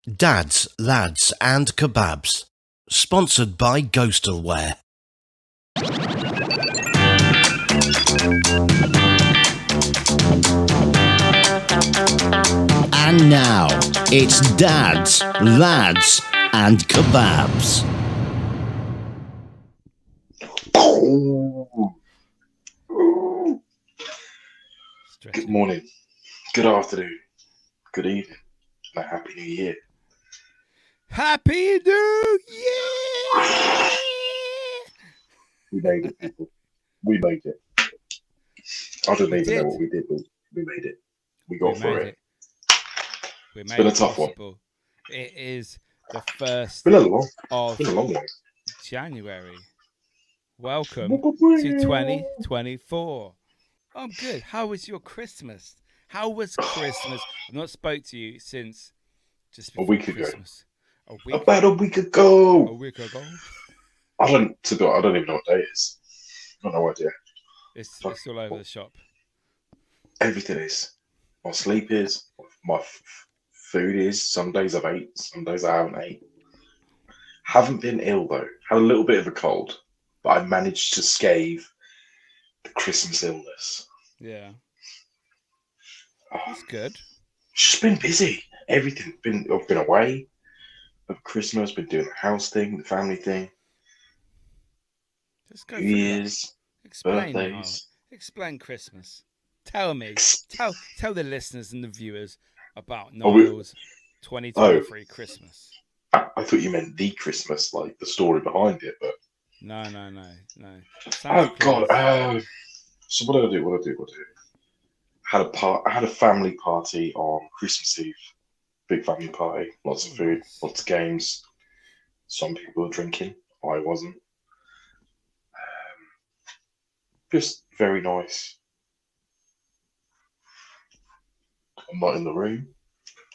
Dads, Lads and Kebabs. Sponsored by Ghostalware. And now, it's Dads, Lads and Kebabs. Good morning, good afternoon, good evening, and a happy new year. Happy New Year! We made it, people. We made it. I don't even know what we did, but we made it. We got through it. It's been a tough one. It is the first of January. Welcome to 2024. I'm good. How was your Christmas? How was Christmas? I've not spoke to you since just before Christmas. About a week ago. A week ago. I don't even know what day it is. I've no idea. It's all over the shop. Everything is. My sleep is. My food is. Some days I've ate. Some days I haven't ate. Haven't been ill though. Had a little bit of a cold, but I managed to scathe the Christmas illness. Yeah. That's good. Just been busy. Everything. I've been away over Christmas. Been doing the house thing, the family thing. Let's go New Year's, birthdays. Explain Christmas. Tell me. Tell the listeners and the viewers about Niall's 2023 Christmas. I thought you meant the Christmas, like the story behind it, but no. Oh God! So what did I do? I had a family party on Christmas Eve. Big family party, lots of food, lots of games. Some people were drinking. I wasn't. Just very nice. I'm not in the room.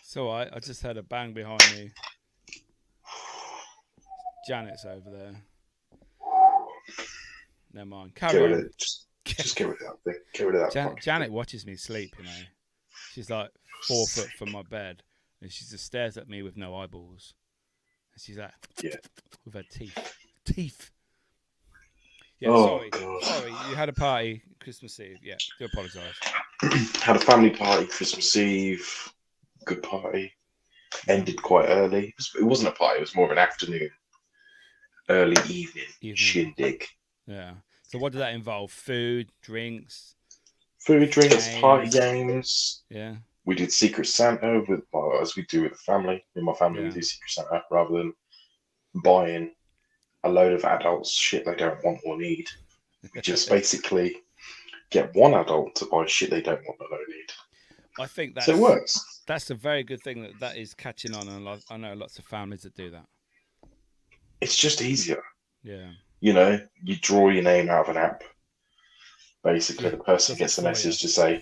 So I just heard a bang behind me. Janet's over there. Never mind. Carry on. Just get rid of that thing. Get rid of that. Janet watches me sleep, you know. She's like 4 foot from my bed, and she just stares at me with no eyeballs. And she's like, with her teeth. Yeah, sorry. You had a party Christmas Eve. Yeah, do apologise. Had a family party Christmas Eve. Good party. Ended quite early. It wasn't a party. It was more of an afternoon, early evening shindig. Yeah. So what did that involve? Food, drinks, party games. Yeah. We did Secret Santa as we do with the family. In my family, we do Secret Santa rather than buying a load of adults shit they don't want or need. We just basically get one adult to buy shit they don't want or don't need. I think so it works. That's a very good thing that is catching on, and I know lots of families that do that. It's just easier. Yeah. You know, you draw your name out of an app. Basically, the person gets a message to say,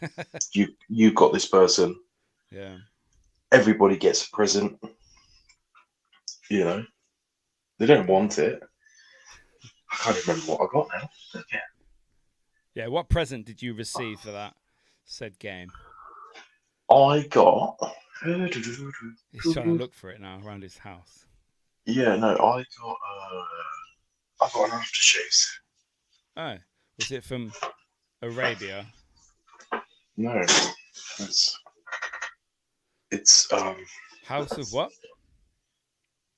you got this person. Yeah. Everybody gets a present. You know, they don't want it. I can't remember what I got now. Yeah. What present did you receive for that said game? I got. He's trying to look for it now around his house. Yeah, no, I got an aftershave. Oh, was it from Arabia? No, it's House of what?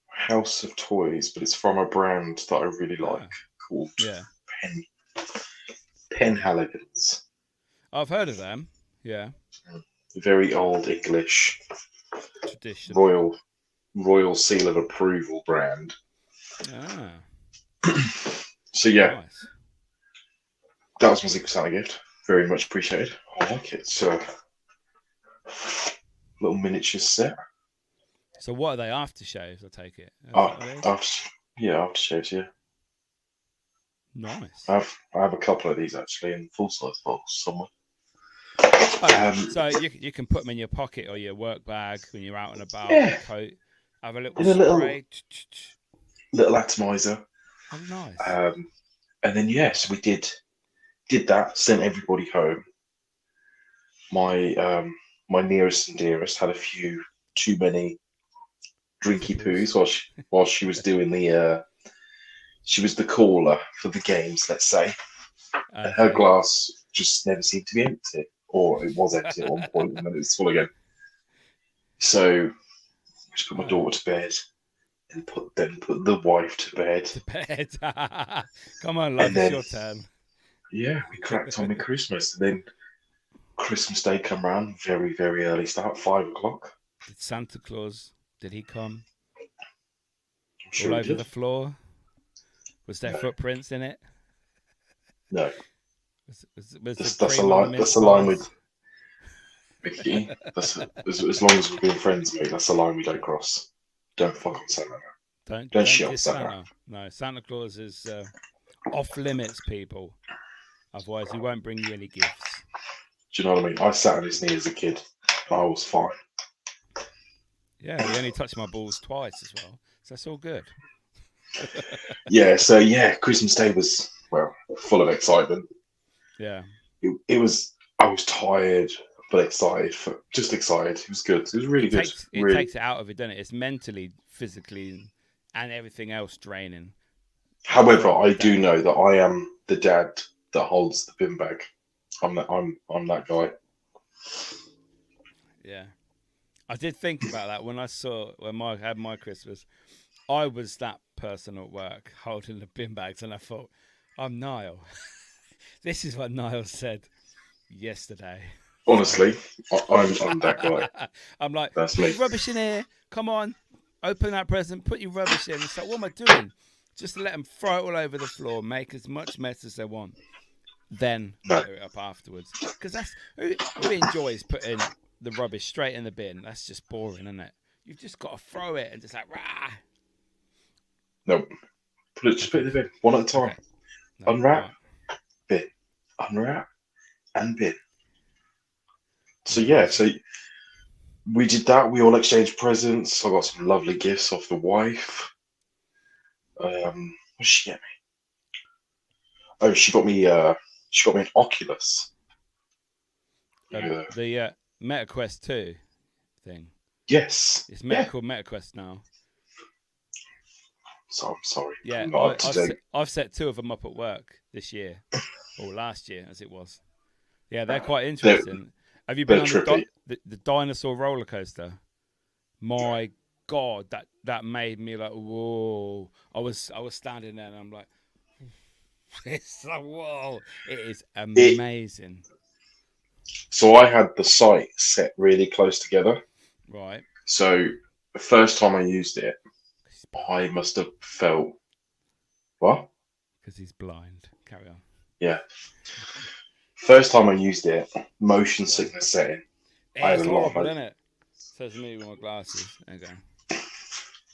House of Toys, but it's from a brand that I really like called Penhaligans. I've heard of them. Yeah. Very old English tradition. Royal seal of approval brand. Ah. So yeah. Nice. That was my Secret Santa gift. Very much appreciated. I like it. It's a little miniature set. So what are they? Aftershaves, I take it. Aftershaves, yeah. Nice. I have a couple of these actually in full-size bottles somewhere. So you can put them in your pocket or your work bag when you're out and about. Your coat. Have a little spray. Little atomizer. Oh, nice. And then yes, we did that. Sent everybody home. My nearest and dearest had a few too many drinky Tipples. poos while she was doing the she was the caller for the games, let's say, and her Okay. glass just never seemed to be empty, or it was empty at one point, and then it was full again. So I just put my daughter to bed, and put the wife to bed, To bed. Come on, and love, it's then your turn. yeah, we cracked on with Christmas. And then Christmas Day come round, very very early start, 5 o'clock. Did Santa Claus, did he come I'm all sure he over did. the floor? Was there No, footprints in it? no, Was the that's a cream on the line. That's mince a line with pies? Mickey. That's as long as we're being friends, mate. That's a line we don't cross. Don't fuck on Santa. Don't Don't shit on diss Santa. Santa. No, Santa Claus is off limits, people. Otherwise, he won't bring you any gifts. Do you know what I mean? I sat on his knee as a kid, and I was fine. Yeah, he only touched my balls twice as well, so that's all good. Yeah, so yeah, Christmas Day was, well, full of excitement. Yeah, It was. I was tired, but excited. Just excited. It was good. It was really it good. takes it Really. takes it out of it, doesn't it? It's mentally, physically, and everything else draining However, throughout the I do day. know that I am the dad that holds the bin bag. I'm that guy. Yeah, I did think about that when I saw when I had my Christmas. I was that person at work holding the bin bags, and I thought, I'm Niall. This is what Niall said yesterday. So Honestly, I'm that guy. I'm like, That's put me. your rubbish in here. Come on, open that present. Put your rubbish in. It's like, what am I doing? Just let them throw it all over the floor, make as much mess as they want, then No, clear it up afterwards. Because that's who enjoys putting the rubbish straight in the bin. That's just boring, isn't it? You've just got to throw it and just like rah. no. Just put Okay, it in the bin one at a time. okay, no, all Unwrap, right, bin. Unwrap and bin. So yeah, yeah, so we did that. We all exchanged presents. I got some lovely gifts off the wife. What did she get me? Oh, she got me an Oculus. Yeah. the MetaQuest 2 thing. Yes. It's Yeah. called MetaQuest now. So I'm sorry. Yeah, I'm not up to date. I've set 2 of them up at work this year, or last year as it was. Yeah, they're quite They're, interesting. Have you been they're on trippy. the dinosaur roller coaster? My God, that made me like whoa. I was standing there and I'm like, it's like whoa. It is It. amazing. So I had the site set really close together. Right. So the first time I used it, I must have felt what? Because he's blind. Carry on. Yeah. First time I used it, motion Yeah. sickness setting. I had It's a lot horrible, of isn't it? Says me with my glasses. There you go.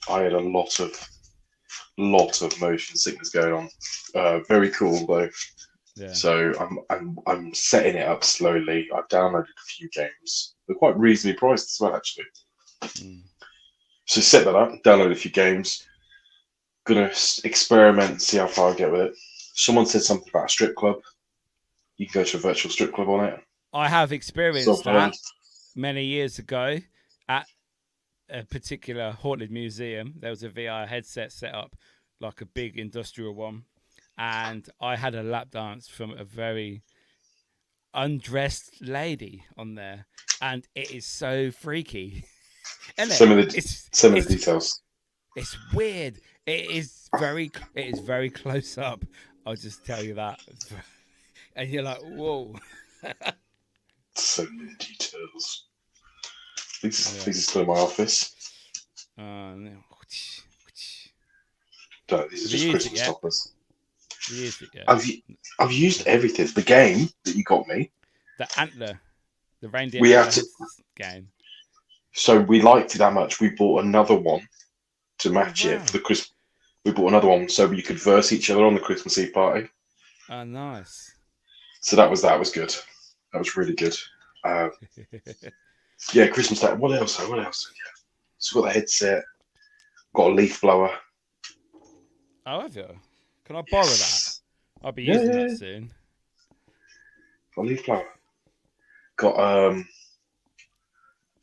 I had a lot of motion sickness going on. Very cool though. Yeah. So I'm setting it up slowly. I've downloaded a few games. They're quite reasonably priced as well, actually. Mm. So set that up, download a few games. Gonna experiment, see how far I get with it. Someone said something about a strip club. You can go to a virtual strip club on it. I have experienced So that many years ago at a particular haunted museum. There was a VR headset set up, like a big industrial one, and I had a lap dance from a very undressed lady on there, and it is so freaky, isn't it? some of the It's details. it's weird. It is very close up. I'll just tell you that, and you're like, whoa. So many details. These Yeah. are still in my office. No. No, these are Have you just used it Christmas yet? toppers. Have you used it yet? I've used everything. The game that you got me. The antler, the reindeer We antler had to. game. So we liked it that much. We bought another one to match it Wow. for the Christmas. We bought another one so you could verse each other on the Christmas Eve party. Oh, nice. So that was good. That was really good. Yeah, Christmas Day. What else? What else? Yeah. So got the headset. Got a leaf blower. Oh, have you? Can I borrow that? Yes. I'll be Yeah, using yeah, that yeah. soon. Got a leaf blower. Got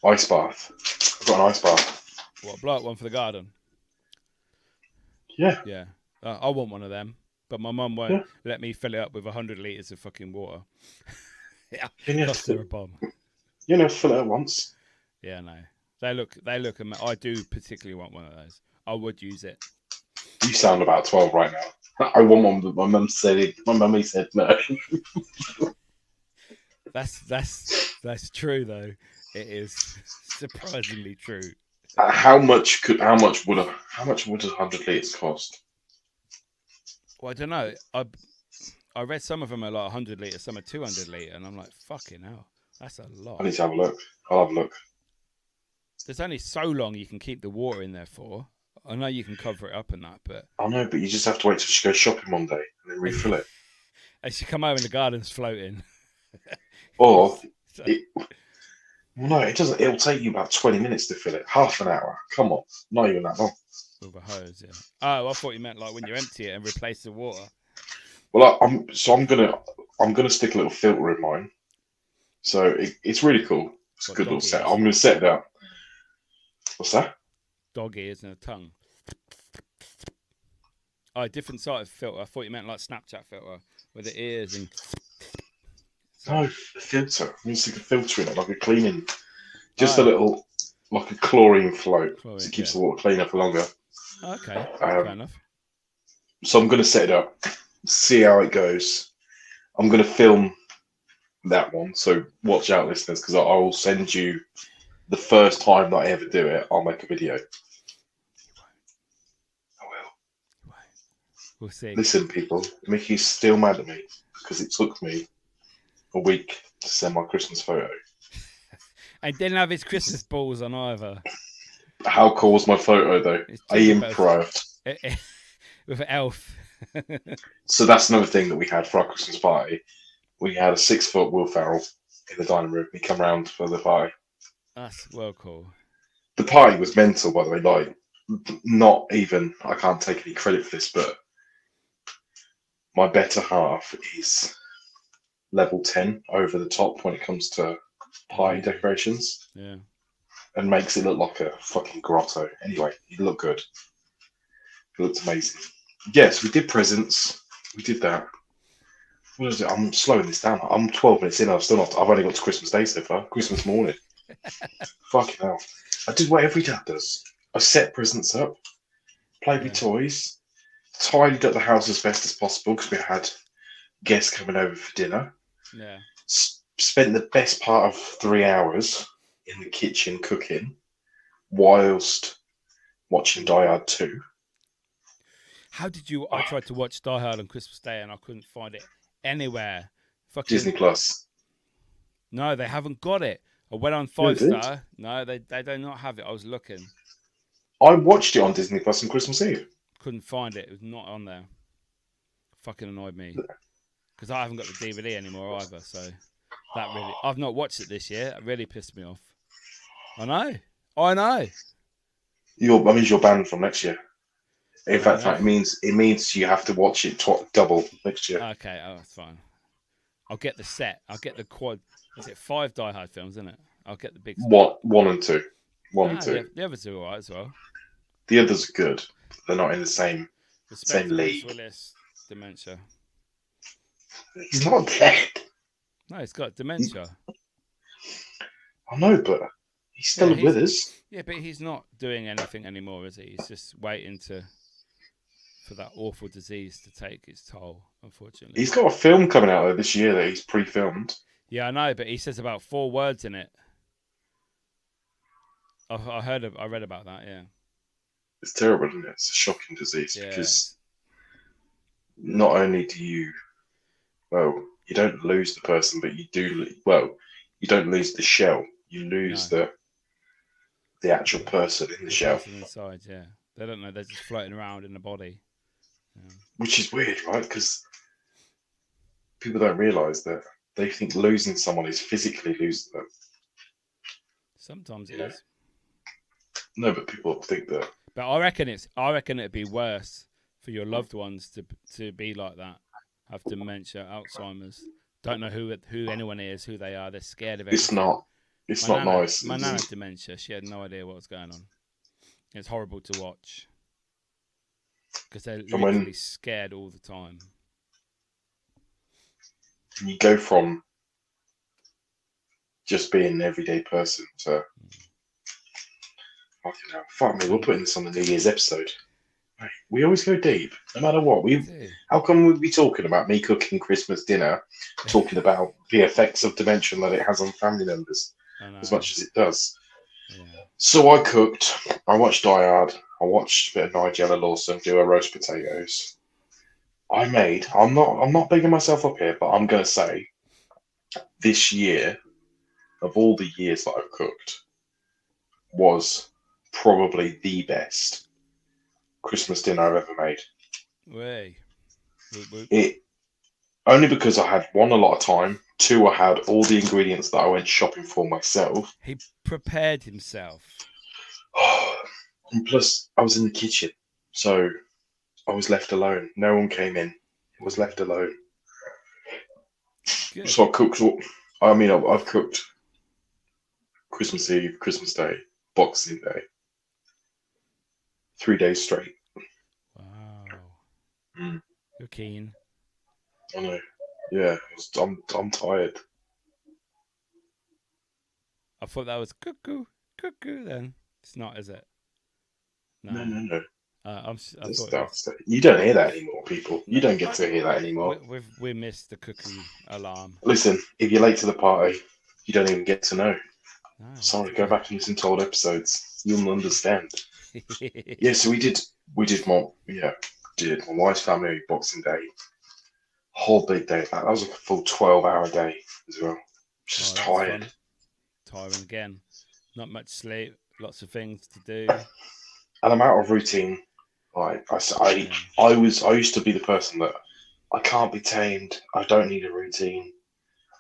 ice bath. I've got an ice bath. What, blow up one for the garden? Yeah. Yeah. I want one of them, but my mum won't let me fill it up with 100 litres of fucking water. Yeah, cost her a bomb. You know, fill it at once. Yeah, no. They look. I do particularly want one of those. I would use it. You sound about 12 right now. I want one, but my mummy said no. That's true though. It is surprisingly true. How much would 100 litres cost? Well, I don't know. I read some of them are like 100 litres, some are 200 litre, and I'm like, fucking hell, that's a lot. I need to have a look. I'll have a look. There's only so long you can keep the water in there for. I know you can cover it up and that, but I know, but you just have to wait till she goes shopping one day and then refill it. as she come home and the garden's floating. Or, So, no, it doesn't. It'll take you about 20 minutes to fill it. Half an hour. Come on, not even that long. with a hose, yeah. Oh, I thought you meant like when you empty it and replace the water. Well, I'm gonna stick a little filter in mine. So it's really cool. It's a good little set. I'm gonna set it up. What's that? Dog ears and a tongue. Oh, a different sort of filter. I thought you meant like Snapchat filter with the ears and. No, a filter. I'm gonna stick a filter in it, like a cleaning, just a little, like a chlorine float, so it keeps the water cleaner for longer. Okay, fair enough. So I'm gonna set it up, see how it goes. I'm gonna film that one, so watch out, listeners, because I will send you the first time that I ever do it. I'll make a video. I will. We'll see. Listen, people, Mickey's still mad at me because it took me a week to send my Christmas photo. I didn't have his Christmas balls on either. How cool was my photo, though? I improved. With an elf. So that's another thing that we had for our Christmas party. We had a 6-foot Will Ferrell in the dining room. He come round for the party. That's well cool. The party was mental, by the way. Like, not even, I can't take any credit for this, but my better half is level 10 over the top when it comes to party decorations. Yeah. And makes it look like a fucking grotto. Anyway, it looked good. It looked amazing. Yes, we did presents. We did that. What is it? I'm slowing this down. I'm 12 minutes in. I've only got to Christmas Day so far. Christmas morning. Fucking hell. I did what every dad does. I set presents up, played with toys, tidied up the house as best as possible because we had guests coming over for dinner. Yeah. Spent the best part of 3 hours in the kitchen cooking whilst watching Die Hard 2. How did you? I tried to watch Die Hard on Christmas Day and I couldn't find it anywhere. Fucking Disney Plus. No, they haven't got it. I went on 5-star. No, they do not have it. I was looking. I watched it on Disney Plus on Christmas Eve. Couldn't find it. It was not on there. Fucking annoyed me because I haven't got the DVD anymore either. So that really, I've not watched it this year. It really pissed me off. I know. That means you're banned from next year. In fact, it means you have to watch it double next year. Okay, that's fine. I'll get the set. I'll get the quad. Is it 5 Die Hard films, isn't it? I'll get the big. What? 1 and 2. 1 and 2. The other two are alright as well. The others are good. They're not in the same league. Willis, dementia. He's not dead. No, he's got dementia. I know, but he's still with us. Yeah, but he's not doing anything anymore, is he? He's just waiting for that awful disease to take its toll, unfortunately. He's got a film coming out this year that he's pre-filmed. Yeah, I know, but he says about 4 words in it. I read about that, yeah. It's terrible, isn't it? It's a shocking disease because not only do you don't lose the person, but you don't lose the shell. You lose the actual person in the shell. Person inside, yeah. They don't know. They're just floating around in the body. Yeah. Which is weird, right? Because people don't realise that they think losing someone is physically losing them. Sometimes it is. No, but people think that. But I reckon it'd be worse for your loved ones to be like that, have dementia, Alzheimer's, don't know who anyone is, who they are. They're scared of everything. It's not nice. My nan had dementia. She had no idea what was going on. It's horrible to watch because they're And literally when scared all the time. you go from just being an everyday person to fucking hell, fuck me, we're putting this on the New Year's episode. Right. We always go deep, no matter what. How come we'd be talking about me cooking Christmas dinner, talking about the effects of dementia that it has on family members as much as it does? Yeah. So I cooked. I watched Die Hard. I watched a bit of Nigella Lawson do her roast potatoes. I'm not bigging myself up here, but I'm gonna say this year, of all the years that I've cooked, was probably the best Christmas dinner I've ever made. Way. It only because I had one, a lot of time, two, I had all the ingredients that I went shopping for myself. He prepared himself. And plus, I was in the kitchen, so I was left alone. No one came in. I was left alone. Good. So I cooked. I've cooked Christmas Eve, Christmas Day, Boxing Day, 3 days straight. Wow. You're keen. I know. Yeah, I'm tired. I thought that was cuckoo. Then it's not, is it? No. I thought it was... You don't hear that anymore, people. No, You don't get to hear that anymore. We missed the cuckoo alarm. Listen, if you're late to the party, you don't even get to know. No, Sorry, go back and listen to old episodes. You'll understand. Yeah, so we did my wife's family Boxing Day. Whole big day. That was like a full 12-hour day as well. Just tired. Fun. Tiring again. Not much sleep. Lots of things to do. And I'm out of routine. Like I used to be the person that I can't be tamed. I don't need a routine.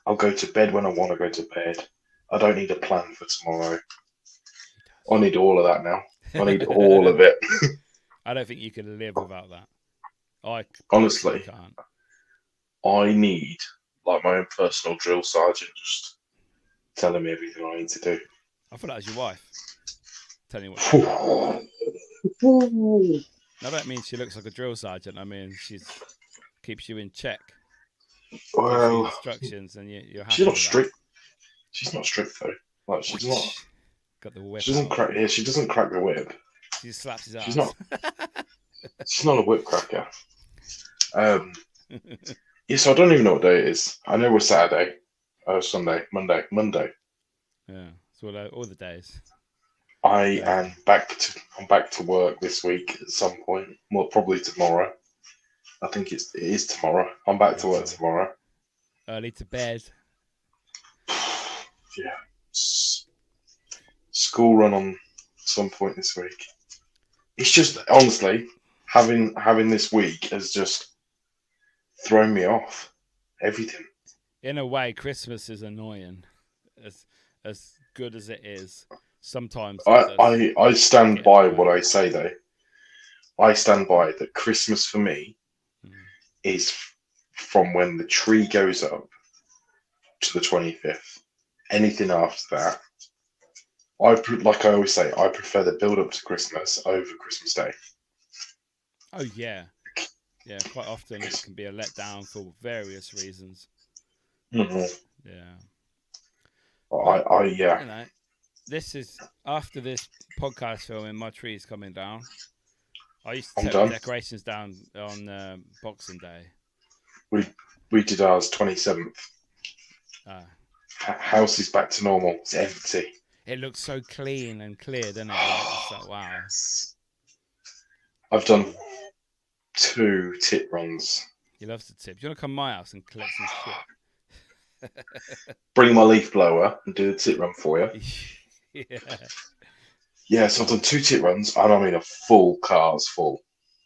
I'll go to bed when I want to go to bed. I don't need a plan for tomorrow. I need all of that now. I need all of it. I don't think you can live without that. I honestly can't. I need like my own personal drill sergeant just telling me everything I need to do. I thought that was your wife telling you what to do. I don't mean she looks like a drill sergeant. I mean she keeps you in check. Well, gives you instructions and you're happy. She's not strict. She's not strict though. Like she's not. Got the whip. She doesn't crack. Yeah, she doesn't crack the whip. She just slaps his ass. She's not. She's not a whip cracker. Yeah, so I don't even know what day it is. I know we're Saturday, Sunday, Monday. Yeah, so all the days. I'm back to work this week at some point. Well, probably tomorrow. I think it is tomorrow. I'm back to work tomorrow. Early to bed. Yeah. School run on some point this week. It's just honestly having this week has just thrown me off everything. In a way, Christmas is annoying, as good as it is. Sometimes I stand by what I say though. I stand by that Christmas for me is from when the tree goes up to the 25th. Anything after that, like I always say, I prefer the build up to Christmas over Christmas Day. Oh yeah, yeah. Quite often it can be a letdown for various reasons. Mm-hmm. Yeah. Yeah. You know, this is after this podcast filming. My tree is coming down. I used to take the decorations down on Boxing Day. We did ours 27th. House is back to normal. It's empty. It looks so clean and clear, doesn't it? It's like, wow. I've done 2 tip runs. He loves to tip. Do you want to come to my house and collect some shit? Bring my leaf blower and do the tip run for you. Yeah. Yeah, so I've done 2 tip runs, and I mean a full car's full,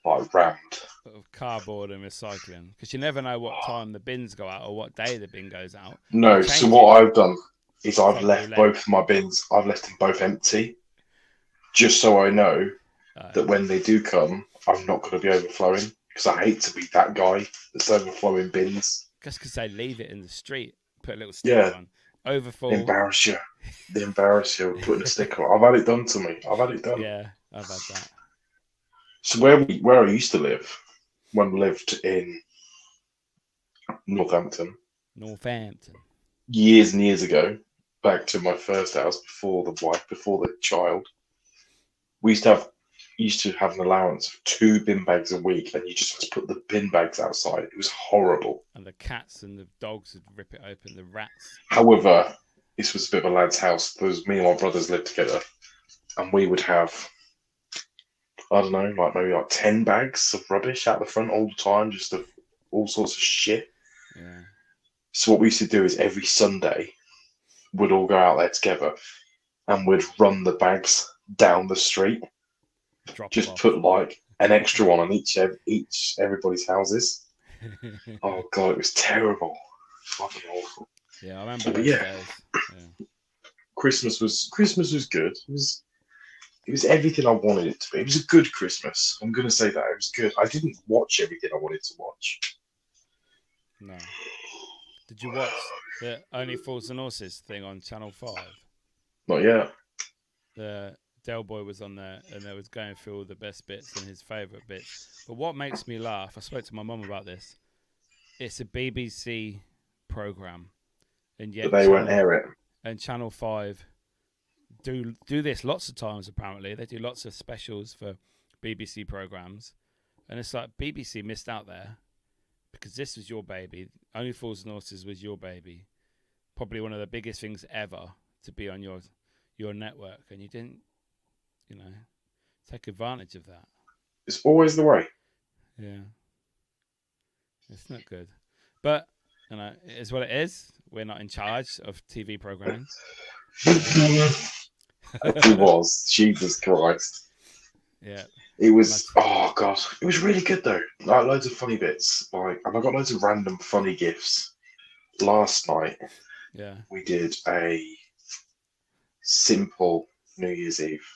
like rammed. Of cardboard and recycling, because you never know what time the bins go out or what day the bin goes out. No, so what I've done is I've left both my bins. I've left them both empty, just so I know that when they do come, I'm not going to be overflowing. Because I hate to be that guy that's overflowing bins. Just because they leave it in the street, put a little sticker on. Overfull. They embarrass you. Putting a sticker on. I've had it done to me. Yeah, I've had that. So where I used to live, when we lived in Northampton, Northampton. years and years ago, back to my first house before the wife, before the child, we used to have an allowance of 2 bin bags a week, and you just had to put the bin bags outside. It was horrible. And the cats and the dogs would rip it open. The rats. However, this was a bit of a lad's house. There was me and my brothers lived together, and we would have, I don't know, like maybe like 10 bags of rubbish out the front all the time, just of all sorts of shit. Yeah. So what we used to do is every Sunday, we'd all go out there together, and we'd run the bags down the street. Drop Just off. put like an extra one on each everybody's houses. Oh god, it was terrible, fucking awful. Yeah, I remember But those yeah, days. Yeah. Christmas was good. It was everything I wanted it to be. It was a good Christmas. I'm gonna say that it was good. I didn't watch everything I wanted to watch. No. Did you watch the Only Fools and Horses thing on Channel 5? Not yet. The Del Boy was on there and they was going through all the best bits and his favourite bits. But what makes me laugh, I spoke to my mum about this, it's a BBC programme. And yet But they won't air it. And Channel 5 do this lots of times, apparently. They do lots of specials for BBC programmes. And it's like BBC missed out there because this was your baby. Only Fools and Horses was your baby. Probably one of the biggest things ever to be on your network. And you didn't, take advantage of that. It's always the way. Yeah. It's not good. But, it is what it is. We're not in charge of TV programming. It was. Jesus Christ. Yeah. It was. Oh god, it was really good though. Like loads of funny bits. And I got loads of random funny gifts. Last night, Yeah. we did a simple New Year's Eve.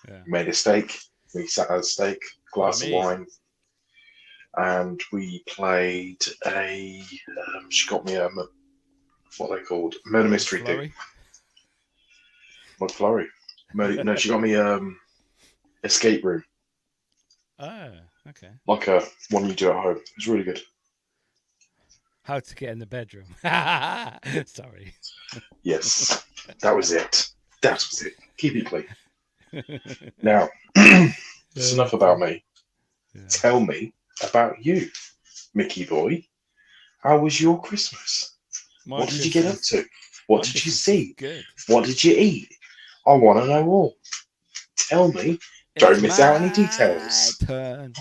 Yeah. We made a steak. We sat at a steak, glass of wine, and we played a. She got me what are they called? Murder mystery thing. McFlurry. No, she got me escape room. Oh, okay. Like a one you do at home. It was really good. How to get in the bedroom. Sorry. Yes, that was it. That was it. Keep it clean. Now, that's enough about me. Yeah. Tell me about you, Mickey boy. How was your Christmas? What did you get up to? What did you see? Good. What did you eat? I want to know all. Tell me. Don't miss out any details. Turn.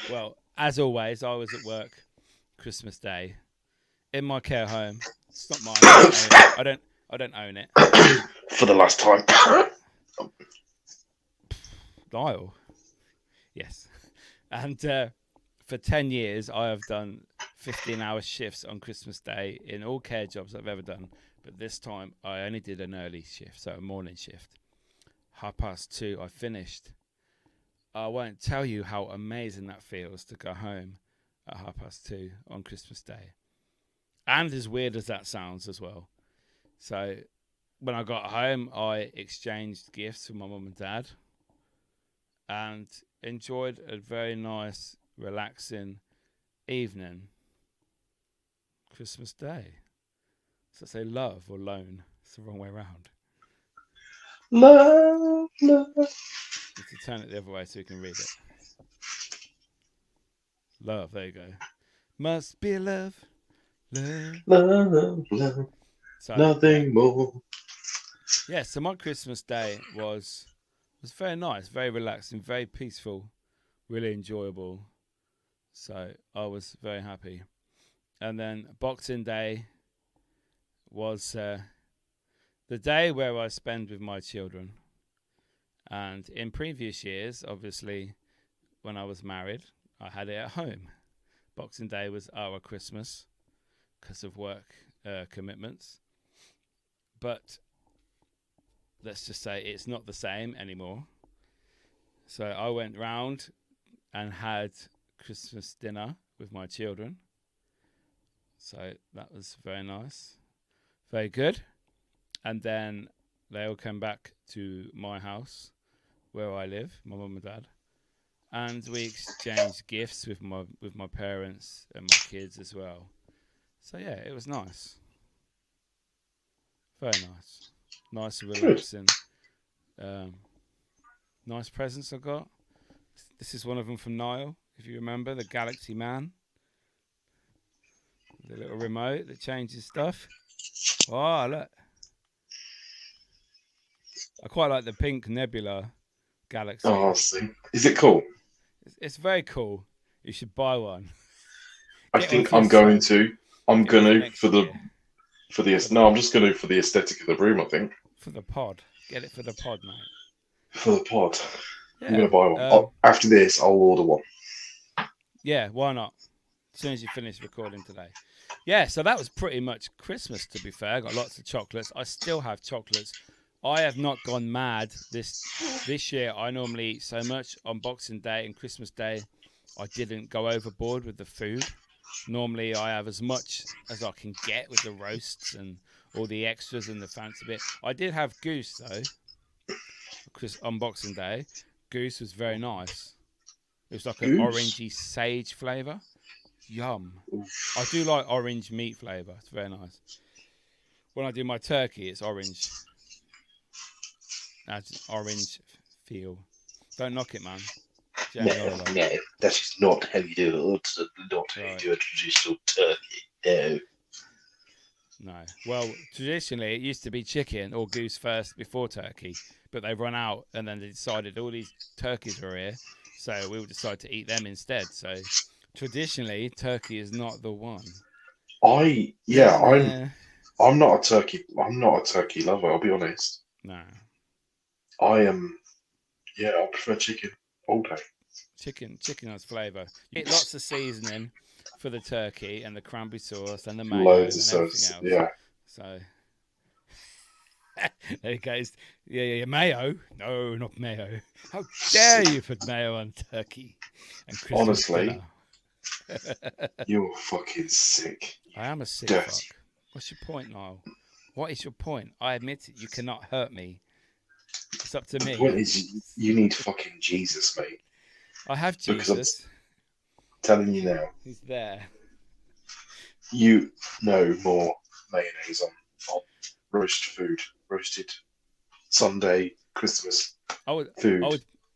Well, as always, I was at work Christmas Day in my care home. It's not mine. I don't own it. For the last time. Niall. Yes. And for 10 years, I have done 15-hour shifts on Christmas Day in all care jobs I've ever done. But this time, I only did an early shift, so a morning shift. 2:30, I finished. I won't tell you how amazing that feels to go home at 2:30 on Christmas Day. And as weird as that sounds as well. So when I got home, I exchanged gifts with my mum and dad and enjoyed a very nice, relaxing evening. Christmas Day. So say love or loan. It's the wrong way around. Love. Need to turn it the other way so you can read it. Love, there you go. Must be love. Love. So, nothing more. Yeah, so my Christmas Day was very nice, very relaxing, very peaceful, really enjoyable. So I was very happy. And then Boxing Day was the day where I spend with my children. And in previous years, obviously, when I was married, I had it at home. Boxing Day was our Christmas because of work commitments. But let's just say it's not the same anymore. So I went round and had Christmas dinner with my children. So that was very nice. Very good. And then they all came back to my house where I live, my mum and dad, and we exchanged gifts with my parents and my kids as well. So yeah, it was nice, very nice and Good. relaxing. Nice presents I got. This is one of them from Niall, if you remember, the Galaxy Man, the little remote that changes stuff. Oh look, I quite like the pink Nebula Galaxy. Oh, I see. Is it cool? It's very cool. You should buy one. I Get one think for I'm going yourself. to. I'm Get one for gonna next year. no. I'm just gonna for the aesthetic of the room. I think For the pod. Get it for the pod, mate. for the pod. I'm Yeah. gonna buy one. After this, I'll order one. Yeah, why not? As soon as you finish recording today. Yeah, so that was pretty much Christmas, to be fair. I got lots of chocolates. I still have chocolates. I have not gone mad this year. I normally eat so much on Boxing Day and Christmas Day. I didn't go overboard with the food. Normally, I have as much as I can get with the roasts and all the extras and the fancy bit. I did have goose, though, because on Boxing Day, goose was very nice. It was like an Goose? orangey sage flavour. Yum. Oof. I do like orange meat flavour. It's very nice. When I do my turkey, it's orange. That's orange feel. Don't knock it, man. Jamie Oliver. No, that's just not how you do it. Not how you Right. do a traditional turkey. No. No. Well, traditionally, it used to be chicken or goose first before turkey, but they run out and then they decided all these turkeys were here, so we'll decide to eat them instead. So traditionally, turkey is not the one. I'm not a turkey. I'm not a turkey lover. I'll be honest. No. I am. I prefer chicken all day. Chicken has flavour. You get lots of seasoning for the turkey and the cranberry sauce and the mayo Loads and of everything sauce. else. Yeah. So there it goes. Yeah, mayo. No, not mayo. How dare you put mayo on turkey and Christmas Honestly, dinner? you're fucking sick. I am a sick Dirty. fuck. What's your point, Niall? What is your point? I admit it. You cannot hurt me. It's up to The me. point is, you need fucking Jesus, mate. I have Because I'm Jesus. telling you now, He's there. you know more mayonnaise on roasted Sunday Christmas food.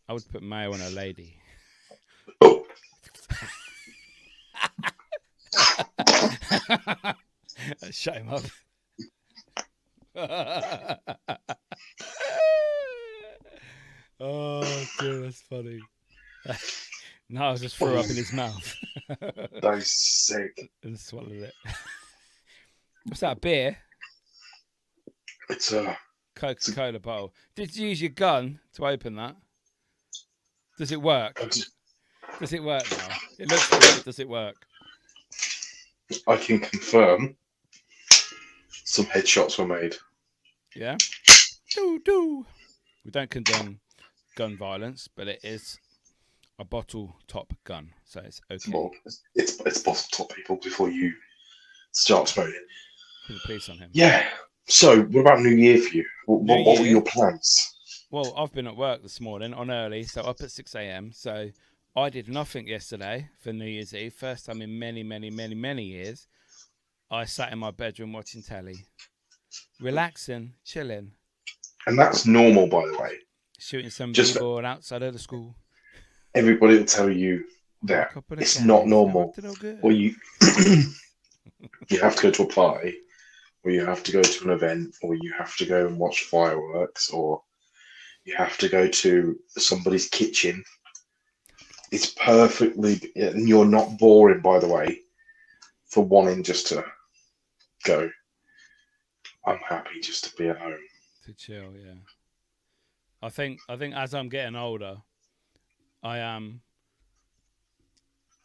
I would put mayo on a lady. Oh, Shut him up. Oh, dear, that's funny. No, I just threw up in his mouth. that is sick. And swallowed it. What's that, beer? It's a Coca-Cola bottle. Did you use your gun to open that? Does it work? Does it work now? It looks good, but does it work? I can confirm some headshots were made. Yeah? Do. We don't condone gun violence, but it is a bottle top gun, so it's okay. Well, it's bottle top people before you start smoking. Put the police on him. Yeah. So, what about New Year for you? What were your plans? Well, I've been at work this morning on early, so up at 6 a.m. So I did nothing yesterday for New Year's Eve. First time in many, many, many, many years. I sat in my bedroom watching telly, relaxing, chilling. And that's normal, by the way. Shooting some Just b-ball outside of the school. Everybody will tell you that it's not normal. Or you you have to go to a party, or you have to go to an event, or you have to go and watch fireworks, or you have to go to somebody's kitchen. It's perfectly, and you're not boring, by the way, for wanting just to go. I'm happy just to be at home. To chill, yeah. I think as I'm getting older, I am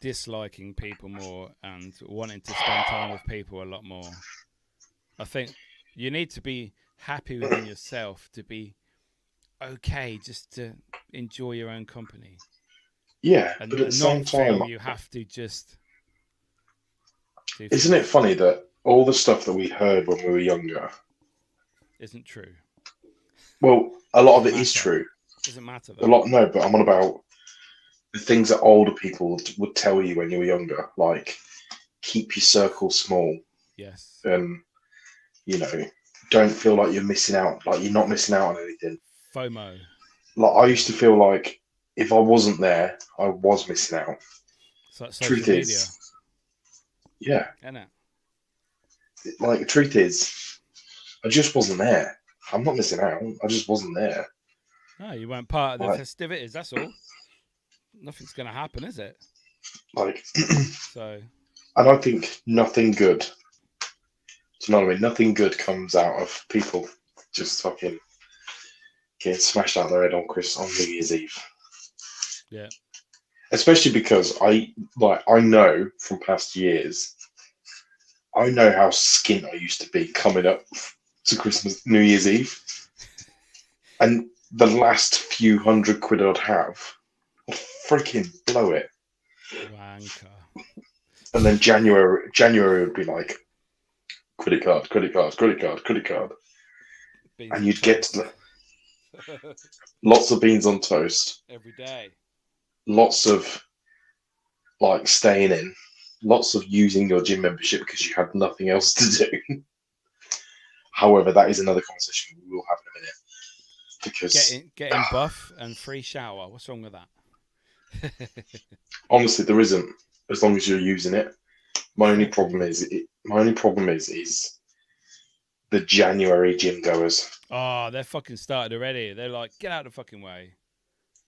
disliking people more and wanting to spend time with people a lot more. I think you need to be happy within yourself to be okay just to enjoy your own company. Yeah, and but at the not same time, feel you have to just do isn't it funny that all the stuff that we heard when we were younger isn't true? Well, a lot of it Doesn't is matter. true. Doesn't matter A though. lot, no, but I'm on about the things that older people would tell you when you were younger, like keep your circle small, Yes. and don't feel like you're missing out, like you're not missing out on anything. FOMO. Like I used to feel like if I wasn't there, I was missing out. It's like social Truth media. is, yeah, Isn't it? like the truth is, I just wasn't there. I'm not missing out. I just wasn't there. No, you weren't part of the Like, festivities. That's all. Nothing's going to happen, is it? like, So, and I think nothing good. Do you know what I mean? Nothing good comes out of people just fucking getting smashed out their head on New Year's Eve. yeah. Especially because I know from past years, I know how skint I used to be coming up to New Year's Eve, and the last few £100 I'd have, I'd freaking blow it. Wanker. And then January would be like credit card, credit card, credit card, credit card, Beans and on you'd get toast. to lots of beans on toast, Every day. lots of like staying in, lots of using your gym membership because you had nothing else to do. However, that is another conversation we will have in a minute. Because Getting buff and free shower. What's wrong with that? honestly, there isn't, as long as you're using it. My only Fuck problem you. is the January gym goers. Oh, they're fucking started already. They're like, get out of the fucking way.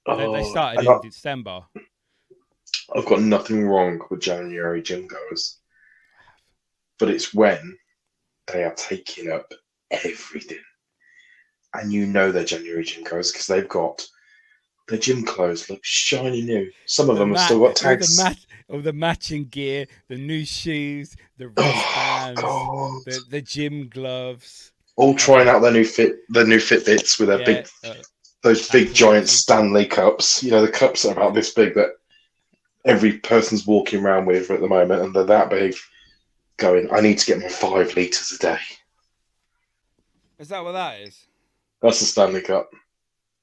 They Oh, started and in December. I've got nothing wrong with January gym goers, but it's when they are taking up everything. And you know they're January gym goers because they've got their gym clothes look shiny new. Some of them have still got tags. All the matching gear, the new shoes, the Oh wristbands, God! the gym gloves. All I trying bet, out their new Fitbits with yeah, those big Apple giant Watches. Stanley cups. You know, the cups are about this big that every person's walking around with at the moment, and they're that big. Going, I need to get my 5 litres a day. Is that what that is? That's the Stanley Cup.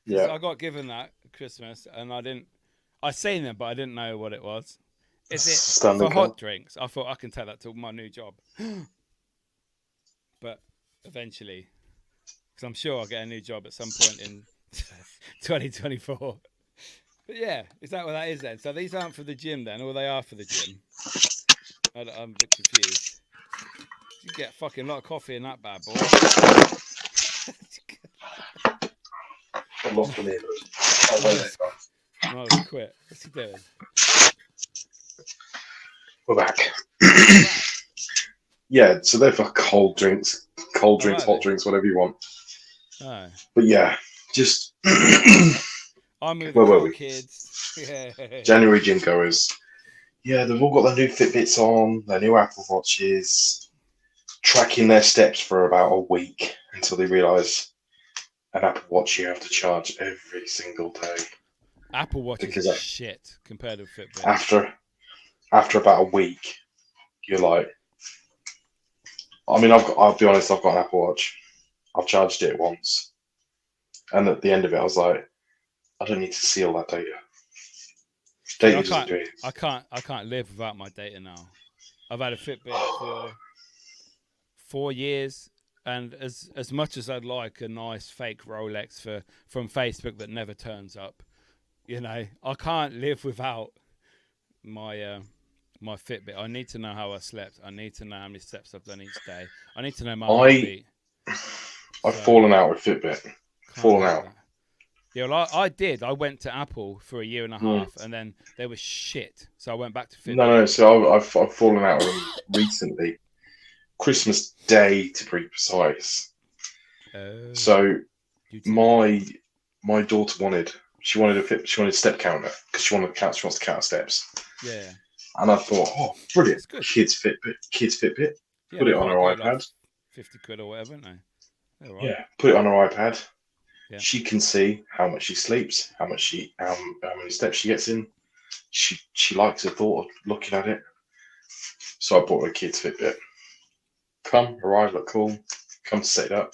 Because Yeah. I got given that at Christmas, and I seen them, but I didn't know what it was. Is it Stanley for hot Cup. drinks? I thought I can take that to my new job. But eventually, because I'm sure I'll get a new job at some point in 2024. But yeah, is that what that is then? So these aren't for the gym then, or they are for the gym? I'm a bit confused. You get a fucking lot of coffee in that bad boy. I lost the neighbours. Niles quit. What's he doing? We're back. We're back. Yeah, so they're for cold drinks, Oh, hot drinks, whatever you want. Oh. But yeah, just I'm with the where were cool we? kids. Yeah. January gym goers. Yeah, they've all got their new Fitbits on, their new Apple Watches, tracking their steps for about a week until they realise an Apple Watch you have to charge every single day. Apple Watches Because are shit compared to Fitbit. after about a week, you're like, I mean, I'll be honest, I've got an Apple Watch. I've charged it once, and at the end of it, I was like, I don't need to see all that data. See, Data doesn't do it. I can't live without my data now. I've had a Fitbit for 4 years, and as much as I'd like a nice fake Rolex from Facebook that never turns up, I can't live without my my Fitbit. I need to know how I slept. I need to know how many steps I've done each day. I need to know my heartbeat. I've fallen out with Fitbit. Fallen out. That. Yeah, well, I did. I went to Apple for a year and a half, and then they were shit. So I went back to Fitbit. No. So I've fallen out with them recently. Christmas Day, to be precise. So my daughter wanted a step counter because she wants to count steps. Yeah. And I thought, oh, brilliant! Kids Fitbit. Yeah, put it on her iPad. Like £50 or whatever, aren't they? Right. Yeah, put it on her iPad. Yeah. She can see how much she sleeps, how many steps she gets in. She likes the thought of looking at it. So I bought her a kids Fitbit. Arrive, look cool. Come set it up.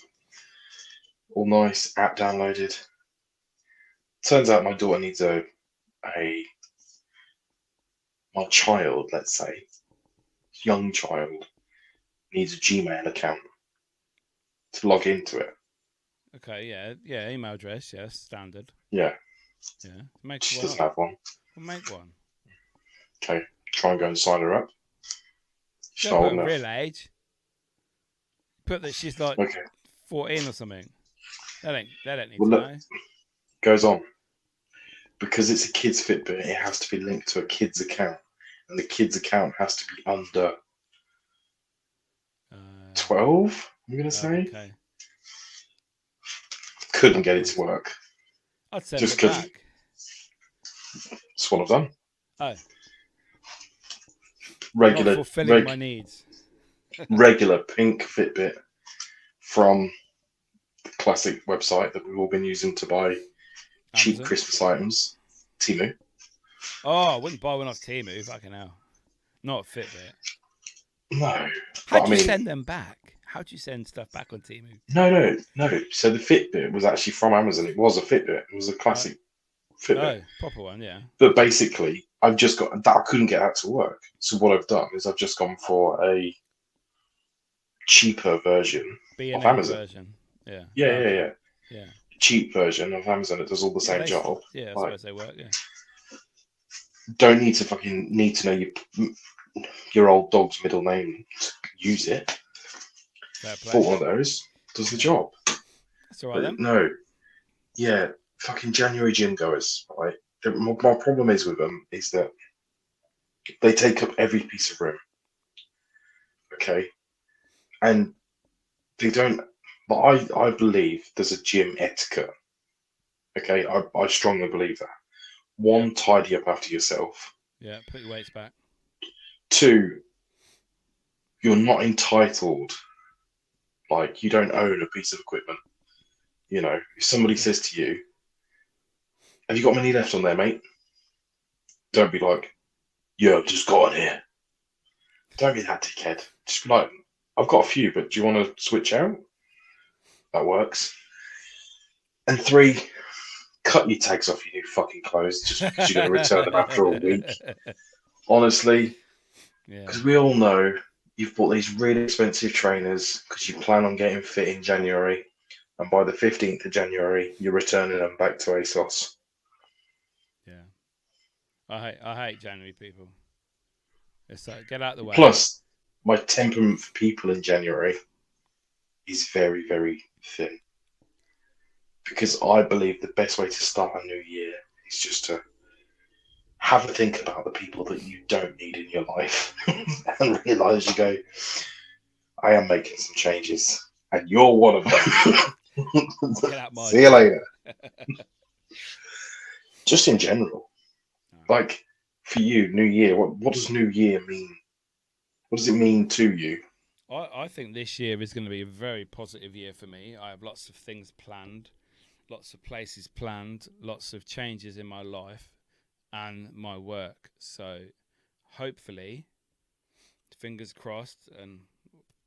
All nice, app downloaded. Turns out my daughter needs my child, let's say, young child, needs a Gmail account to log into it. Okay, yeah, email address, yeah, standard. Yeah. Yeah, make She one doesn't up. have one. We'll make one. Okay, try and go and sign her up. She's Don't not put old a enough. real age. Put that she's like Okay. 14 or something. They don't need Well, to look, know. goes on. Because it's a kid's Fitbit, it has to be linked to a kid's account. And the kid's account has to be under 12, I'm going to say. Okay. Couldn't get it to work. I'd send Just it couldn't. back. That's what I've done. Oh. Regular, Not fulfilling my needs. regular pink Fitbit from the classic website that we've all been using to buy cheap Amazon. Christmas items, Temu. Oh, I wouldn't buy one off Temu, fucking hell. Not a Fitbit. No. How'd you send them back? How'd you send stuff back on Temu? No. So the Fitbit was actually from Amazon. It was a Fitbit. It was a classic Fitbit. Oh, proper one, yeah. But basically, I've just got that. I couldn't get that to work. So what I've done is I've just gone for a cheaper version of Amazon. Version. Yeah. Yeah. Cheap version of Amazon. It does all the same job. Yeah, I suppose they work, yeah. Don't need to know your old dog's middle name to use it. Fair play. Bought one of those. Does the job. That's all right then. No. Yeah. Fucking January gym goers, right? My problem is with them is that they take up every piece of room. Okay. And they don't, but I believe there's a gym etiquette. Okay. I strongly believe that. One, tidy up after yourself. Yeah, put your weights back. Two, you're not entitled. Like, you don't own a piece of equipment. You know, if somebody says to you, have you got many left on there, mate? Don't be like, yeah, I've just got on here. Don't be that dickhead. Just be like, I've got a few, but do you want to switch out? That works. And three, cut your tags off your new fucking clothes just because you're going to return them after a week. Honestly, because we all know you've bought these really expensive trainers because you plan on getting fit in January, and by the 15th of January, you're returning them back to ASOS. Yeah. I hate January people. It's like, get out of the way. Plus, my temperament for people in January is very, very thin. Because I believe the best way to start a new year is just to have a think about the people that you don't need in your life and realise you go, I am making some changes and you're one of them. See you later. Just in general. Like, for you, New Year, what does New Year mean? What does it mean to you? I think this year is going to be a very positive year for me. I have lots of things planned. Lots of places planned, lots of changes in my life and my work. So hopefully, fingers crossed, and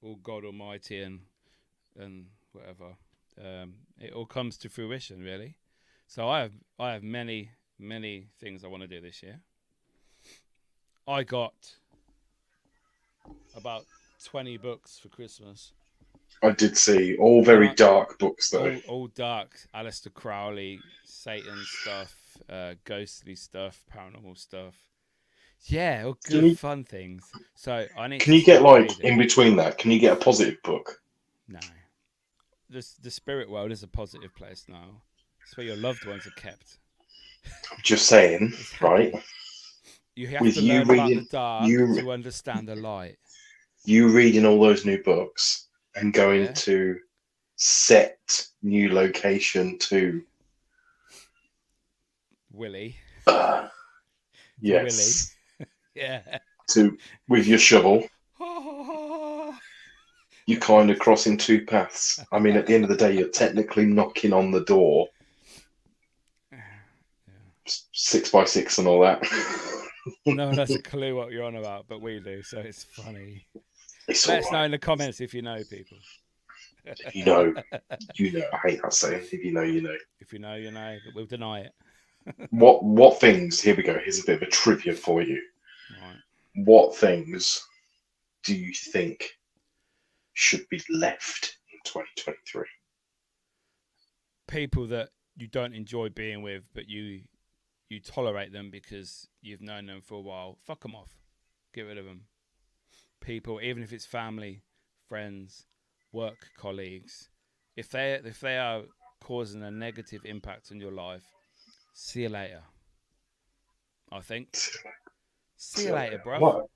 all God Almighty and whatever, it all comes to fruition, really. So I have many things I want to do this year. I got about 20 books for Christmas. I did see all very dark books, though. All dark. Aleister Crowley, Satan stuff, ghostly stuff, paranormal stuff. Yeah, all good fun things. So I need. Can you get in between that? Can you get a positive book? No. The spirit world is a positive place now. It's where your loved ones are kept. I'm just saying, right? You have to learn about the dark to understand the light. You reading all those new books and going to set new location to Willie. Yes. Willie. Yeah. With your shovel. You're kind of crossing two paths. I mean, at the end of the day, you're technically knocking on the door. 6x6 and all that. No one has a clue what you're on about, but we do, so it's funny. Let us know in the comments if you know, people. If you know, you know. I hate that saying. If you know, you know. If you know, you know, but we'll deny it. What things? Here we go. Here's a bit of a trivia for you. Right. What things do you think should be left in 2023? People that you don't enjoy being with, but you tolerate them because you've known them for a while. Fuck them off. Get rid of them. People, even if it's family, friends, work colleagues, if they are causing a negative impact on your life, see you later. I think. See you later, bruv.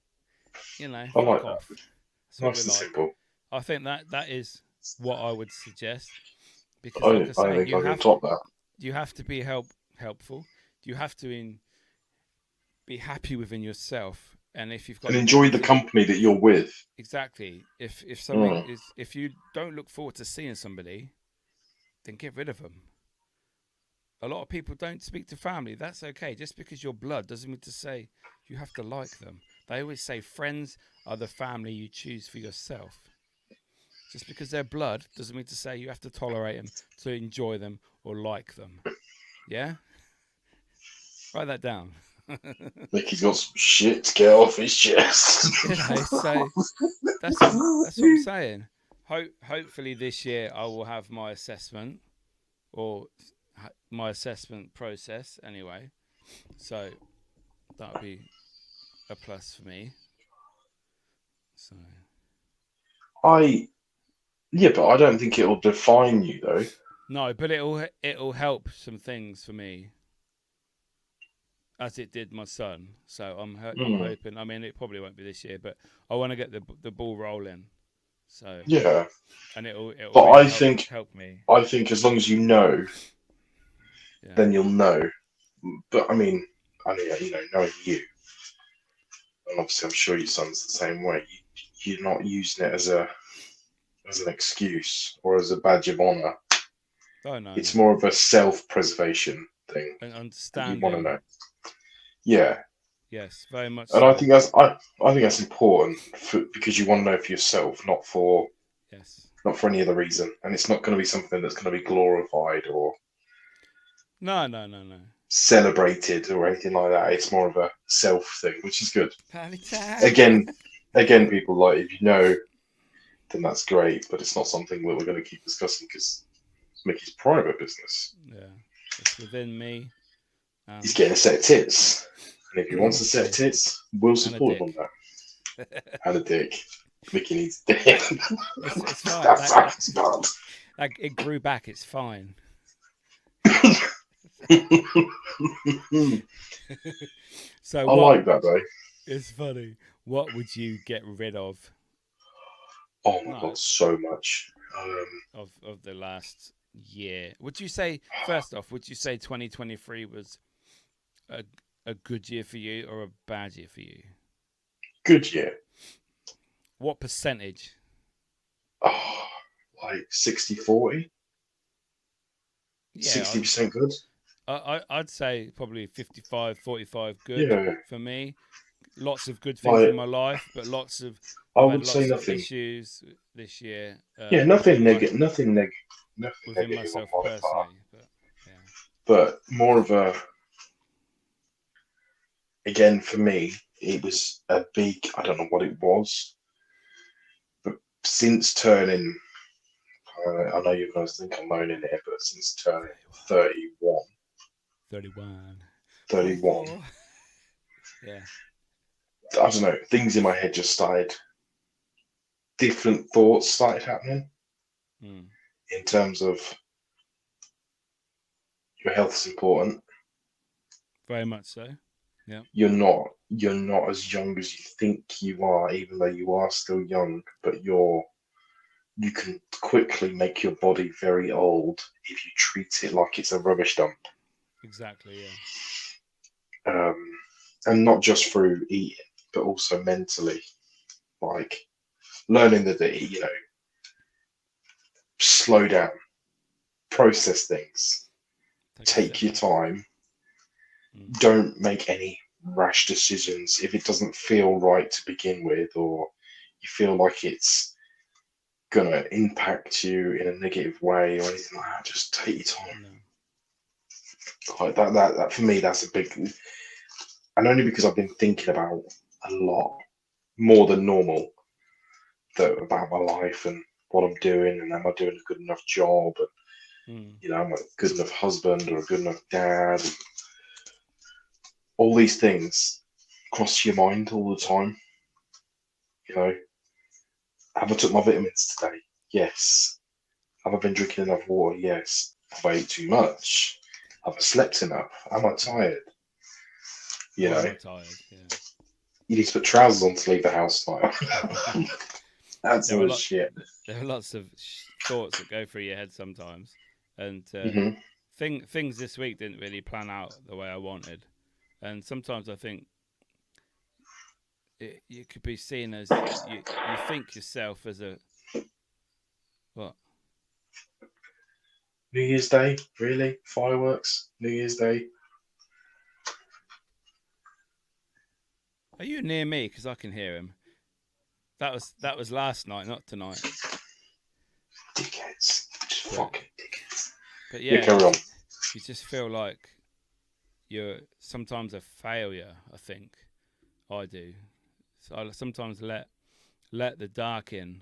You know, I fuck like off. that. That's what Nice we and like. simple. I think that is what I would suggest because, I like I don't say, think I can top that. you have to be helpful. You have to be happy within yourself, and if you've got And enjoy the negative, company that you're with. exactly. If something Mm. is, if you don't look forward to seeing somebody, then get rid of them. A lot of people don't speak to family. That's okay. Just because you're blood doesn't mean to say you have to like them. They always say friends are the family you choose for yourself. Just because they're blood doesn't mean to say you have to tolerate them, to enjoy them, or like them. Yeah? Write that down. Mickey's got some shit to get off his chest. So that's what I'm saying. Hopefully this year I will have my assessment or my assessment process anyway. So that'll be a plus for me. So Yeah, but I don't think it'll define you though. no, but it'll help some things for me as it did my son. So I'm hoping. I mean, it probably won't be this year, but I want to get the ball rolling. So Yeah, and it'll but really help me. I think as long as you know, Yeah. then you'll know. But I mean, knowing you, and obviously I'm sure your son's the same way. You're not using it as an excuse or as a badge of honor. Oh no. It's more of a self-preservation thing And that you want to understanding. know. Yeah, Yes, very much and so. I think that's important because you want to know for yourself, Yes. not for any other reason, and it's not going to be something that's going to be glorified or No. celebrated or anything like that. It's more of a self thing, which is good. Party time. Again, people like if you know, then that's great, but it's not something that we're going to keep discussing because it's Mickey's private business. Yeah. It's within me. He's getting a set of tits, and if he wants a set of tits, we'll And a support him on dick. that. And a dick. Mickey needs a dick. It's fine. That sounds bad. Like it grew back. It's fine. So I what? like that though. It's funny. What would you get rid of? Oh my No, god, so much. of the last year. Would you say first off? Would you say 2023 was a good year for you or a bad year for you? Good year. What percentage? Oh, like 60-40? Yeah, 60% good? I'd say probably 55-45 good Yeah. for me. Lots of good things in Like, my life, but I I've had would say lots of nothing. issues this year Yeah, within nothing within negative on myself my part. personally. But yeah, But more of a, again, for me, it was a big, I don't know what it was, but since turning, I know you guys think I'm moaning here, but since turning 31, 31, 31, 44. Yeah. I don't know, things in my head just started, different thoughts started happening Mm. in terms of your health's important. Very much so. Yeah. You're not as young as you think you are, even though you are still young, but you can quickly make your body very old if you treat it like it's a rubbish dump. Exactly. Yeah. And not just through eating, but also mentally, like learning slow down, process things, Take a take step your back. time, Mm. don't make any rash decisions if it doesn't feel right to begin with, or you feel like it's gonna impact you in a negative way or anything like that. Just take your time. No. Like that for me, that's a big, and only because I've been thinking about a lot more than normal about my life and what I'm doing, and am I doing a good enough job, and am I a good enough husband or a good enough dad? And all these things cross your mind all the time. Have I took my vitamins today? Yes. Have I been drinking enough water? Yes. Have I ate too much? Have I slept enough? Am I tired? Why am I tired? Yeah. You need to put trousers on to leave the house tonight. That's there all are the shit. There are lots of thoughts that go through your head sometimes, and things this week didn't really plan out the way I wanted, and sometimes I think you could be seen as you think yourself as a what? New Year's Day? Really? Fireworks? New Year's Day? Are you near me? Because I can hear him. That was last night, not tonight. Dickheads. Fucking dickheads. But yeah, carry on. You just feel like you're sometimes a failure. I think I do. So I sometimes let the dark in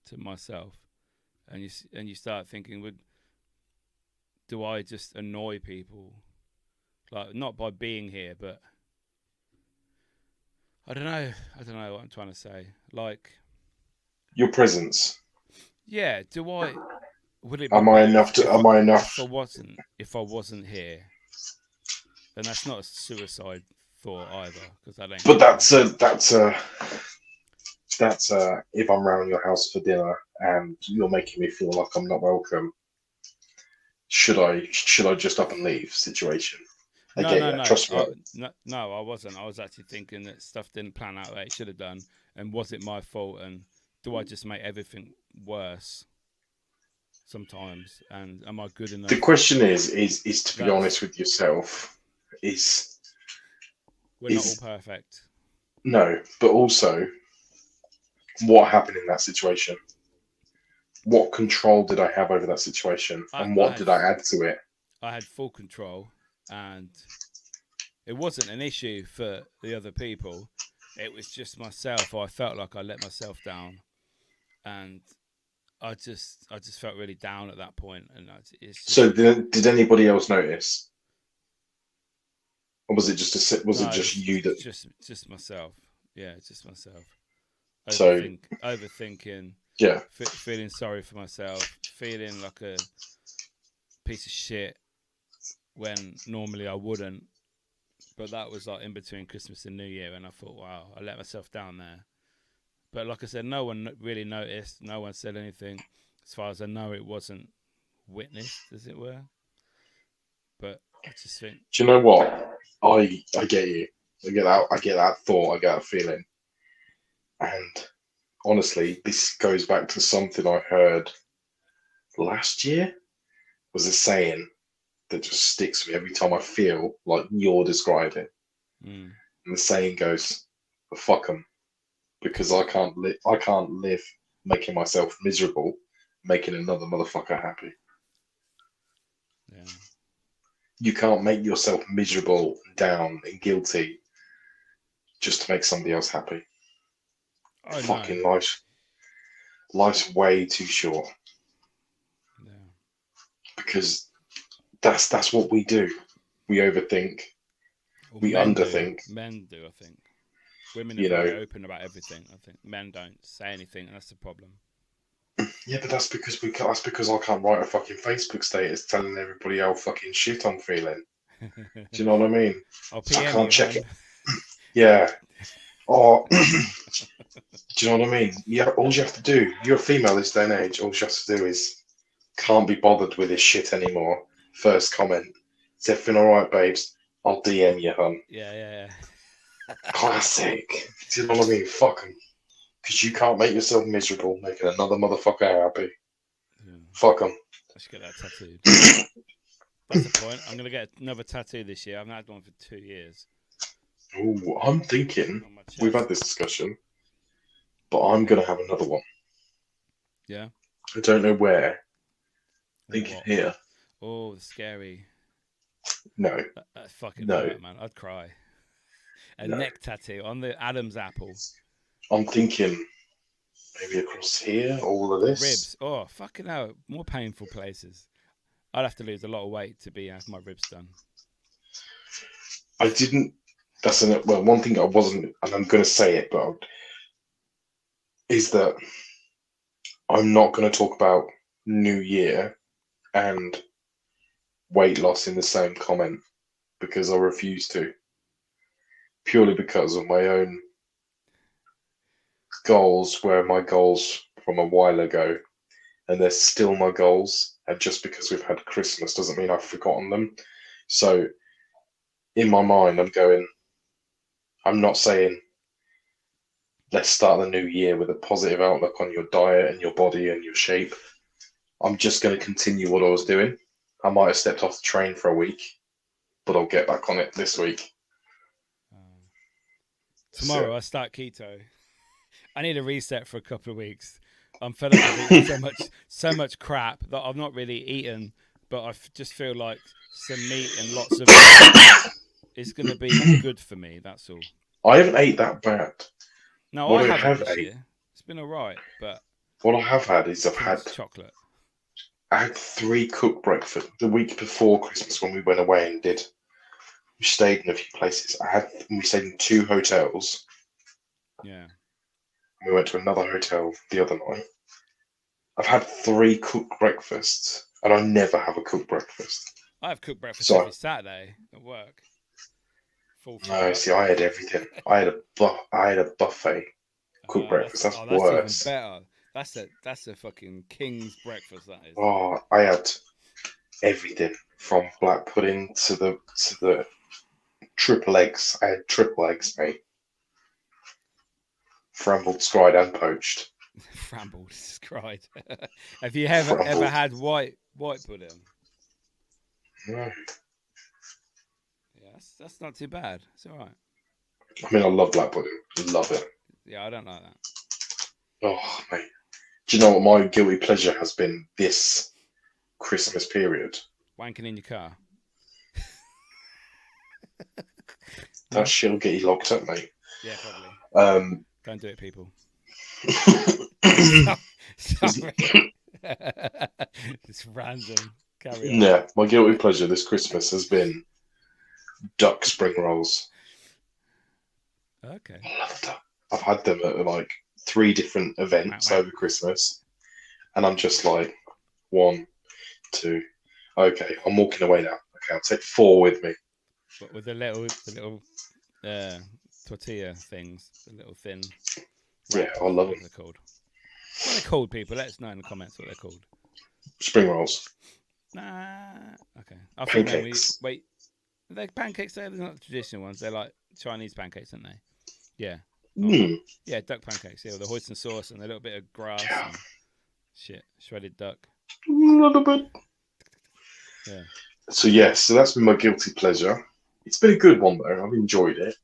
to myself, and you start thinking, do I just annoy people? Like, not by being here, but I don't know what I'm trying to say. Like, Your presence. yeah, would it be Am I better enough to? if Am I enough? if I wasn't here? Then that's not a suicide thought either, because I don't. But that's if I'm round your house for dinner and you're making me feel like I'm not welcome. Should I just up and leave? Situation. I get you. Trust me. No, I wasn't. I was actually thinking that stuff didn't plan out the way it should have done, and was it my fault? And do I just make everything worse sometimes? And am I good enough? The question is to be honest with yourself. We're not all perfect. No, but also, what happened in that situation? What control did I have over that situation, and what did I add to it? I had full control, and it wasn't an issue for the other people. It was just myself. I felt like I let myself down, and I just felt really down at that point. And so did anybody else notice, or was it just you that? Just myself. Yeah, just myself. Overthinking. Yeah. Feeling sorry for myself. Feeling like a piece of shit when normally I wouldn't. But that was like in between Christmas and New Year, and I thought, wow, I let myself down there. But like I said, no one really noticed. No one said anything. As far as I know, it wasn't witnessed, as it were. But I just think. Do you know what? I get you. I get that. I get that thought. I get that feeling. And honestly, this goes back to something I heard last year. Was a saying that just sticks with me every time I feel like you're describing. And the saying goes, "Fuck them," because I can't live making myself miserable, making another motherfucker happy. Yeah. You can't make yourself miserable, down, and guilty just to make somebody else happy. Fucking life's way too short. Yeah. Because that's what we do. We overthink. We underthink. Men do, I think. Women are very open about everything. I think men don't say anything, and that's the problem. Yeah, but that's because I can't write a fucking Facebook status telling everybody how fucking shit I'm feeling. Do you know what I mean? I'll So PM I can't check it. Yeah. Or do you know what I mean? Yeah, all you have to do, you're a female this day and age, all you have to do is can't be bothered with this shit anymore. First comment. Is everything alright, babes? I'll DM you, hun. Yeah. Classic. Do you know what I mean? Fuck 'em. Because you can't make yourself miserable making another motherfucker happy. Yeah. Fuck 'em. I should get that tattooed. That's the point. I'm going to get another tattoo this year. I've not had one for 2 years. Oh, I'm thinking, we've had this discussion, but I'm going to have another one. Yeah? I don't know where. Thinking here. Oh, scary. No, That fucking no, hurt, man. I'd cry. A no. neck tattoo on the Adam's apple. I'm thinking maybe across here, all of this. Ribs. Oh, fucking hell. More painful places. I'd have to lose a lot of weight to have my ribs done. I didn't. Well, one thing I wasn't, and I'm going to say it, but is that I'm not going to talk about New Year and weight loss in the same comment because I refuse to, purely because of my own goals, where my goals from a while ago, and they're still my goals. And just because we've had Christmas doesn't mean I've forgotten them. So in my mind, I'm not saying let's start the new year with a positive outlook on your diet and your body and your shape. I'm just going to continue what I was doing. I might have stepped off the train for a week, but I'll get back on it this week. Tomorrow I start keto. I need a reset for a couple of weeks. I'm fed up with eating so much crap that I've not really eaten, but I just feel like some meat and lots of is going to be good for me. That's all. I haven't ate that bad. No, What I I haven't have this ate, year. It's been all right, but what I have had is too much chocolate. I had 3 cooked breakfast the week before Christmas when we went away and we stayed in a few places. We stayed in 2 hotels. Yeah. We went to another hotel the other night. I've had 3 cooked breakfasts, and I never have a cooked breakfast. I have cooked breakfast every Saturday at work. No, see, I had everything. I had a buffet cooked breakfast. That's worse. Even better. That's a fucking king's breakfast. That is. Oh, I had everything from black pudding to the triple eggs. I had triple eggs, mate. Frambled, scried, and poached. Frambled, scried. Have you ever had white pudding? No. Yeah, that's not too bad. It's all right. I mean, I love black pudding. Love it. Yeah, I don't like that. Oh, mate. Do you know what my guilty pleasure has been this Christmas period? Wanking in your car. That shit'll get you locked up, mate. Yeah, probably. Don't do it, people. Sorry. It's random. Carry on. Yeah, my guilty pleasure this Christmas has been duck spring rolls. Okay. I love duck. I've had them at like 3 different events over Christmas, and I'm just like, 1, 2. Okay, I'm walking away now. Okay, I'll take 4 with me. But with the little tortilla things, the little thin. Yeah, I love them. What are they called? What are they called, people? Let us know in the comments what they're called. Spring rolls. Nah. Okay. I Pancakes. Wait. Are they pancakes? They're not the traditional ones. They're like Chinese pancakes, aren't they? Yeah. Yeah, duck pancakes. Yeah, with the hoisin sauce and a little bit of grass and shit, shredded duck. A little bit. Yeah. So that's been my guilty pleasure. It's been a good one though. I've enjoyed it.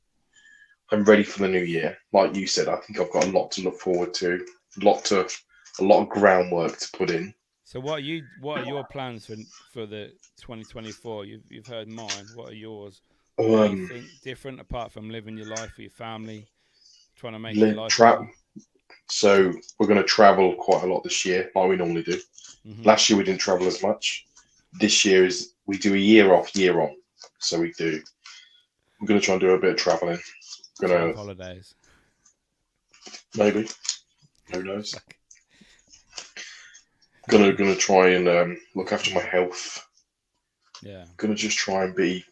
I'm ready for the new year. Like you said, I think I've got a lot to look forward to. A lot of groundwork to put in. So what are your plans for the 2024? You've heard mine. What are yours? Anything different apart from living your life with your family, trying to make your life better? So we're going to travel quite a lot this year, like we normally do. Mm-hmm. Last year we didn't travel as much. This year we do a year off, year on. So we're going to try and do a bit of traveling. Holidays. Maybe. Who knows? Gonna try and look after my health. Yeah. Gonna just try and be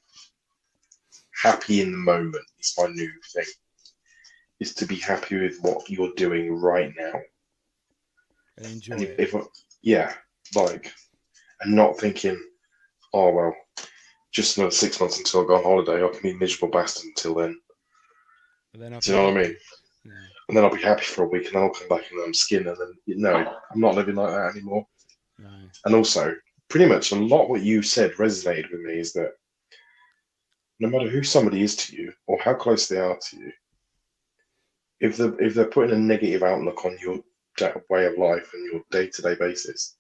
happy in the moment. It's my new thing. Is to be happy with what you're doing right now. And enjoy it. And not thinking, oh well, just another 6 months until I go on holiday. I can be a miserable bastard until then. Do you know what I mean? Yeah. And then I'll be happy for a week, and then I'll come back and I'm skin, and then I'm not living like that anymore. No. And also, pretty much a lot what you said resonated with me is that no matter who somebody is to you or how close they are to you, if they're putting a negative outlook on your way of life and your day-to-day basis,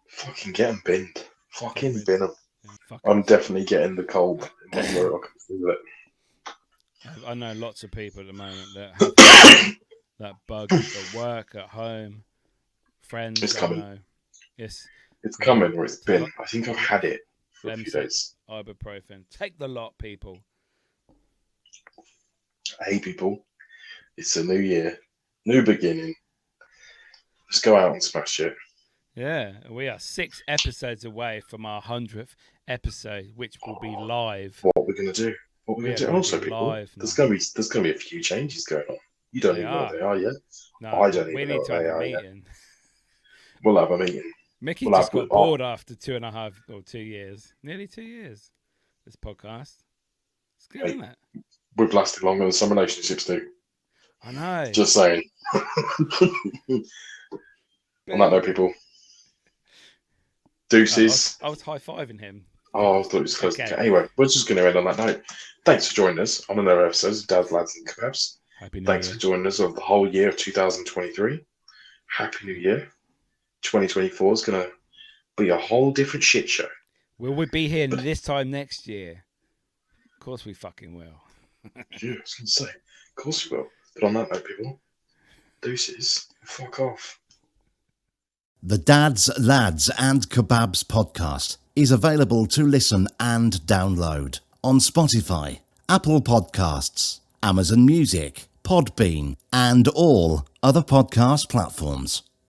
fucking get them binned. Fucking bin them. I'm definitely getting the cold in my throat. I can feel it. I know lots of people at the moment that have that bug at work, at home, friends. It's I coming. know. Yes, It's coming, or it's been. I think I've had it for a few Lemsip, days. ibuprofen. Take the lot, people. Hey, people. It's a new year, new beginning. Let's go out and smash it. Yeah, we are 6 episodes away from our 100th episode, which will be live. What we're gonna do? What we're gonna do? Also, people, there's gonna be a few changes going on. You don't even know what they are yet. No, I don't we even know need what to have they a are meeting. yet. We'll have a meeting. Mickey just got bored after 2.5 or 2 years, nearly 2 years. This podcast, it's good, isn't it? We've lasted longer than some relationships do. I know. Just saying. On that note, people. Deuces. I was high-fiving him. Oh, I thought it was close. Okay. Anyway, we're just going to end on that note. Thanks for joining us on another episode of Dads, Lads and Kebabs. Thanks for joining us of the whole year of 2023. Happy New Year. 2024 is going to be a whole different shit show. Will we be here this time next year? Of course we fucking will. Yeah, I was going to say. Of course we will. But on that note, people, deuces, fuck off. The Dads, Lads and Kebabs podcast is available to listen and download on Spotify, Apple Podcasts, Amazon Music, Podbean and all other podcast platforms.